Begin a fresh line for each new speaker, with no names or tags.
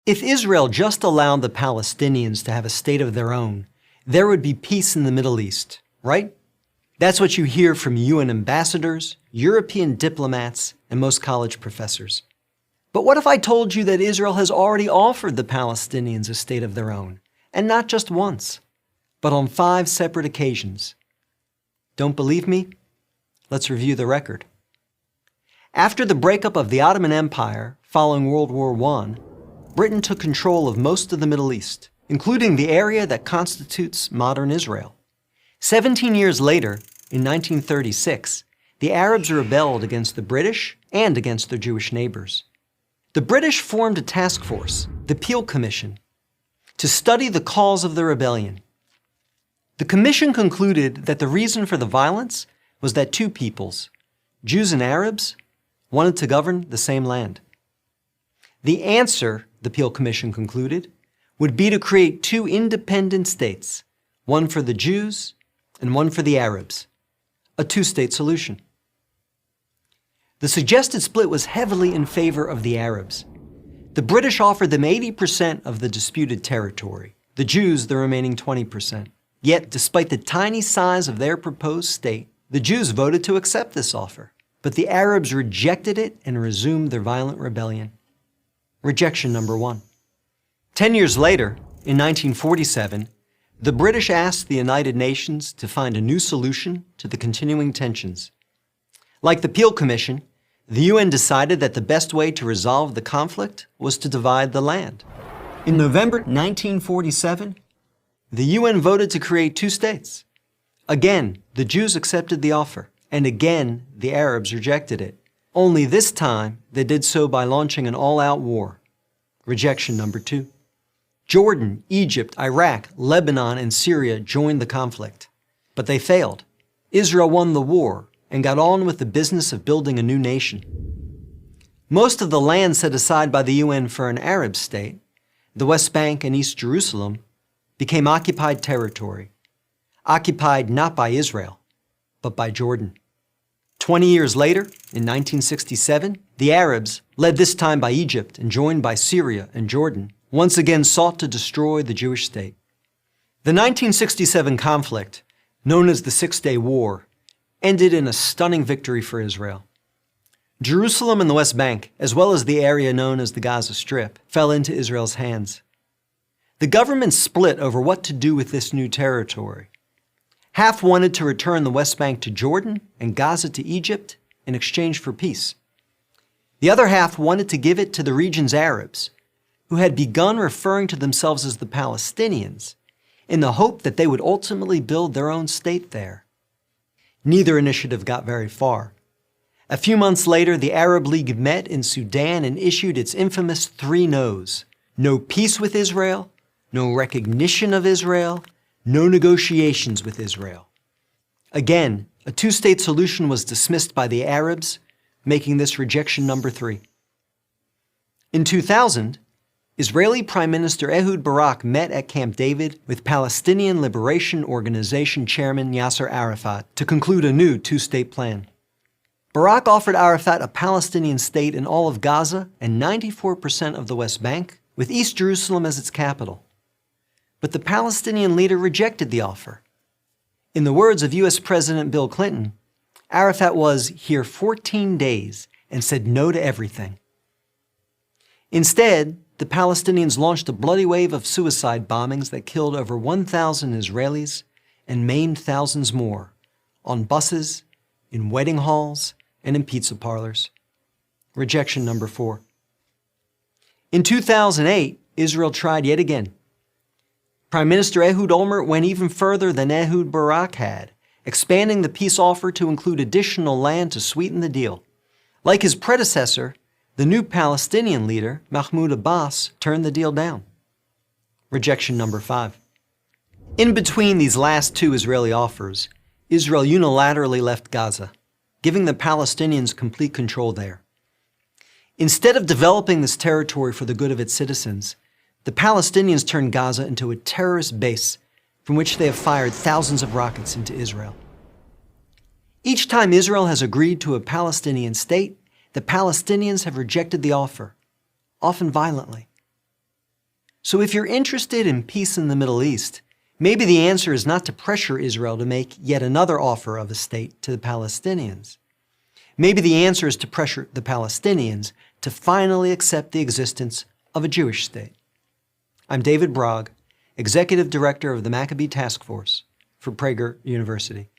If Israel just allowed the Palestinians to have a state of their own, there would be peace in the Middle East, right? That's what you hear from UN ambassadors, European diplomats, and most college professors. But what if I told you that Israel has already offered the Palestinians a state of their own, and not just once, but on 5 separate occasions? Don't believe me? Let's review the record. After the breakup of the Ottoman Empire following World War I, Britain took control of most of the Middle East, including the area that constitutes modern Israel. 17 years later, in 1936, the Arabs rebelled against the British and against their Jewish neighbors. The British formed a task force, the Peel Commission, to study the cause of the rebellion. The commission concluded that the reason for the violence was that 2 peoples, Jews and Arabs, wanted to govern the same land. The answer, the Peel Commission concluded, would be to create 2 independent states, one for the Jews and one for the Arabs, a 2-state solution. The suggested split was heavily in favor of the Arabs. The British offered them 80% of the disputed territory, the Jews the remaining 20%. Yet, despite the tiny size of their proposed state, the Jews voted to accept this offer, but the Arabs rejected it and resumed their violent rebellion. Rejection number 1. 10 years later, in 1947, the British asked the United Nations to find a new solution to the continuing tensions. Like the Peel Commission, the UN decided that the best way to resolve the conflict was to divide the land. In November 1947, the UN voted to create 2 states. Again, the Jews accepted the offer, and again, the Arabs rejected it. Only this time, they did so by launching an all-out war. Rejection number 2. Jordan, Egypt, Iraq, Lebanon, and Syria joined the conflict. But they failed. Israel won the war and got on with the business of building a new nation. Most of the land set aside by the UN for an Arab state, the West Bank and East Jerusalem, became occupied territory, occupied not by Israel, but by Jordan. 20 years later, in 1967, the Arabs, led this time by Egypt and joined by Syria and Jordan, once again sought to destroy the Jewish state. The 1967 conflict, known as the Six-Day War, ended in a stunning victory for Israel. Jerusalem and the West Bank, as well as the area known as the Gaza Strip, fell into Israel's hands. The government split over what to do with this new territory. Half wanted to return the West Bank to Jordan and Gaza to Egypt in exchange for peace. The other half wanted to give it to the region's Arabs, who had begun referring to themselves as the Palestinians, in the hope that they would ultimately build their own state there. Neither initiative got very far. A few months later, the Arab League met in Sudan and issued its infamous 3 no's. No peace with Israel, no recognition of Israel, no negotiations with Israel. Again, a 2-state solution was dismissed by the Arabs, making this rejection number 3. In 2000, Israeli Prime Minister Ehud Barak met at Camp David with Palestinian Liberation Organization Chairman Yasser Arafat to conclude a new 2-state plan. Barak offered Arafat a Palestinian state in all of Gaza and 94% of the West Bank, with East Jerusalem as its capital. But the Palestinian leader rejected the offer. In the words of U.S. President Bill Clinton, Arafat was here 14 days and said no to everything. Instead, the Palestinians launched a bloody wave of suicide bombings that killed over 1,000 Israelis and maimed thousands more, on buses, in wedding halls, and in pizza parlors. Rejection number 4. In 2008, Israel tried yet again. Prime Minister Ehud Olmert went even further than Ehud Barak had, expanding the peace offer to include additional land to sweeten the deal. Like his predecessor, the new Palestinian leader, Mahmoud Abbas, turned the deal down. Rejection number 5. In between these last 2 Israeli offers, Israel unilaterally left Gaza, giving the Palestinians complete control there. Instead of developing this territory for the good of its citizens, the Palestinians turned Gaza into a terrorist base from which they have fired thousands of rockets into Israel. Each time Israel has agreed to a Palestinian state, the Palestinians have rejected the offer, often violently. So if you're interested in peace in the Middle East, maybe the answer is not to pressure Israel to make yet another offer of a state to the Palestinians. Maybe the answer is to pressure the Palestinians to finally accept the existence of a Jewish state. I'm David Brog, Executive Director of the Maccabee Task Force for Prager University.